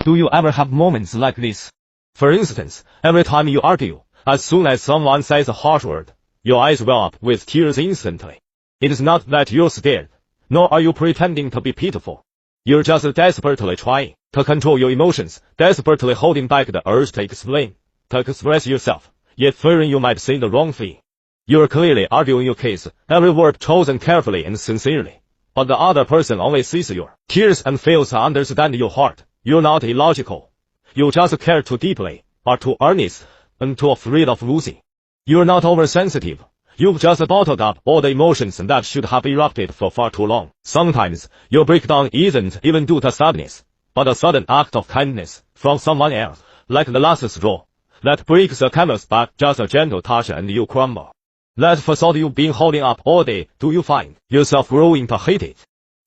Do you ever have moments like this? For instance, every time you argue, as soon as someone says a harsh word, your eyes well up with tears instantly. It is not that you're scared, nor are you pretending to be pitiful. You're just desperately trying to control your emotions, desperately holding back the urge to explain, to express yourself, yet fearing you might say the wrong thing. You're clearly arguing your case, every word chosen carefully and sincerely. But the other person only sees your tears and fails to understand your heart. You're not illogical. You just care too deeply, are too earnest, and too afraid of losing. You're not oversensitive. You've just bottled up all the emotions that should have erupted for far too long. Sometimes, your breakdown isn't even due to sadness, but a sudden act of kindness from someone else, like the last straw, that breaks the camel's back, just a gentle touch and you crumble. That facade you've been holding up all day, do you find yourself growing to hate it?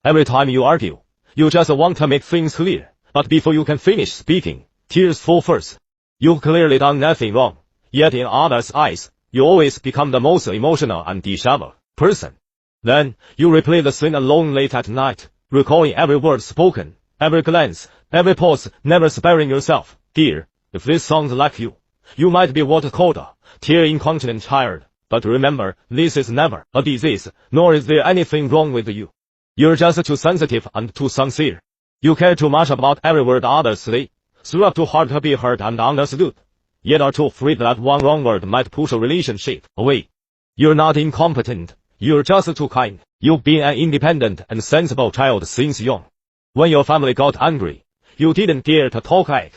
Every time you argue, you just want to make things clear, but before you can finish speaking, tears fall first. You've clearly done nothing wrong, yet in others' eyes, you always become the most emotional and disheveled person. Then, you replay the scene alone late at night, recalling every word spoken, every glance, every pause, never sparing yourself. Dear, if this sounds like you, you might be what's called a tear-incontinent child. But remember, this is never a disease, nor is there anything wrong with you. You're just too sensitive and too sincere. You care too much about every word others say, strive too hard to be heard and understood, yet are too afraid that one wrong word might push a relationship away. You're not incompetent, you're just too kind. You've been an independent and sensible child since young. When your family got angry, you didn't dare to talk back.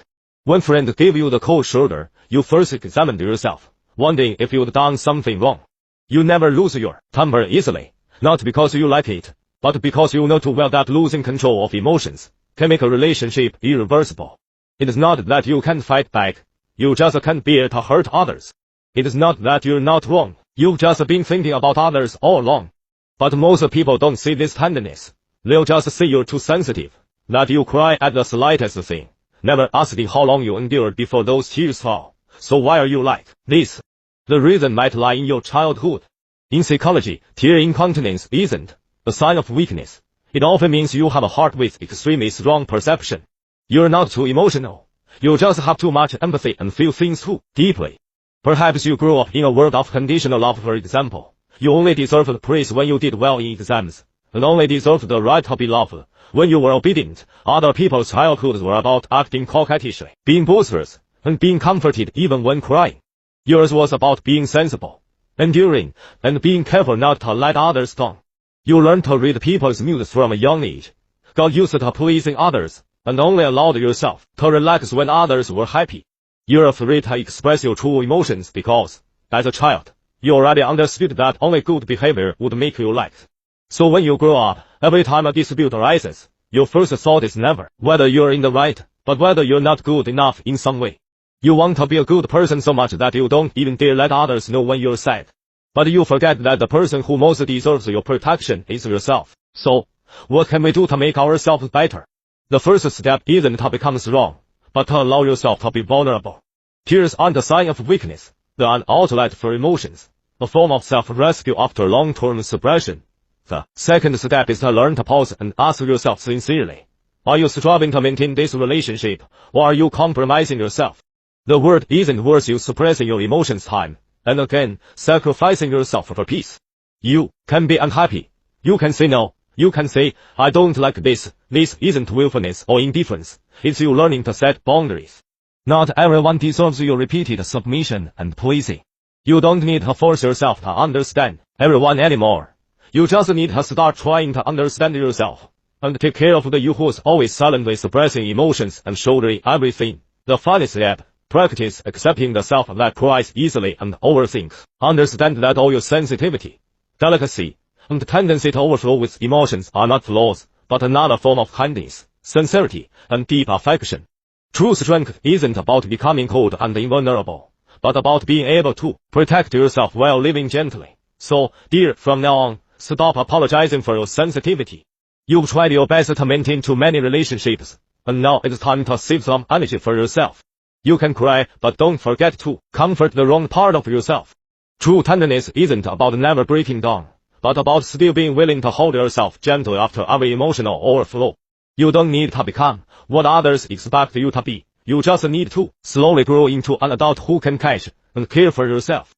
When friend gave you the cold shoulder, you first examined yourself, wondering if you'd done something wrong. You never lose your temper easily, not because you like it, but because you know too well that losing control of emotions can make a relationship irreversible. It is not that you can't fight back, you just can't bear to hurt others. It is not that you're not wrong, you've just been thinking about others all along. But most people don't see this tenderness. They'll just say you're too sensitive, that you cry at the slightest thing, never asking how long you endured before those tears fall. So why are you like this? The reason might lie in your childhood. In psychology, tear incontinence isn't a sign of weakness. It often means you have a heart with extremely strong perception. You're not too emotional. You just have too much empathy and feel things too deeply. Perhaps you grew up in a world of conditional love, for example. You only deserved praise when you did well in exams, and only deserved the right to be loved when you were obedient. Other people's childhoods were about acting coquettishly, being boisterous, and being comforted even when crying. Yours was about being sensible, enduring, and being careful not to let others down. You learned to read people's moods from a young age, got used to pleasing others, and only allowed yourself to relax when others were happy. You're afraid to express your true emotions because, as a child, you already understood that only good behavior would make you liked. So when you grow up, every time a dispute arises, your first thought is never whether you're in the right, but whether you're not good enough in some way. You want to be a good person so much that you don't even dare let others know when you're sad. But you forget that the person who most deserves your protection is yourself. So, what can we do to make ourselves better? The first step isn't to become strong, but to allow yourself to be vulnerable. Tears aren't a sign of weakness, they're an outlet for emotions, a form of self-rescue after long-term suppression. The second step is to learn to pause and ask yourself sincerely, are you striving to maintain this relationship, or are you compromising yourself? The word isn't worth you suppressing your emotions time and again, sacrificing yourself for peace. You can be unhappy. You can say no. You can say, I don't like this. This isn't willfulness or indifference. It's you learning to set boundaries. Not everyone deserves your repeated submission and pleasing. You don't need to force yourself to understand everyone anymore. You just need to start trying to understand yourself and take care of the you who's always silently suppressing emotions and shouldering everything. The final step. Practice accepting the self that cries easily and overthinks. Understand that all your sensitivity, delicacy, and tendency to overflow with emotions are not flaws, but another form of kindness, sincerity, and deep affection. True strength isn't about becoming cold and invulnerable, but about being able to protect yourself while living gently. So, dear, from now on, stop apologizing for your sensitivity. You've tried your best to maintain too many relationships, and now it's time to save some energy for yourself. You can cry, but don't forget to comfort the wrong part of yourself. True tenderness isn't about never breaking down, but about still being willing to hold yourself gently after every emotional overflow. You don't need to become what others expect you to be. You just need to slowly grow into an adult who can catch and care for yourself.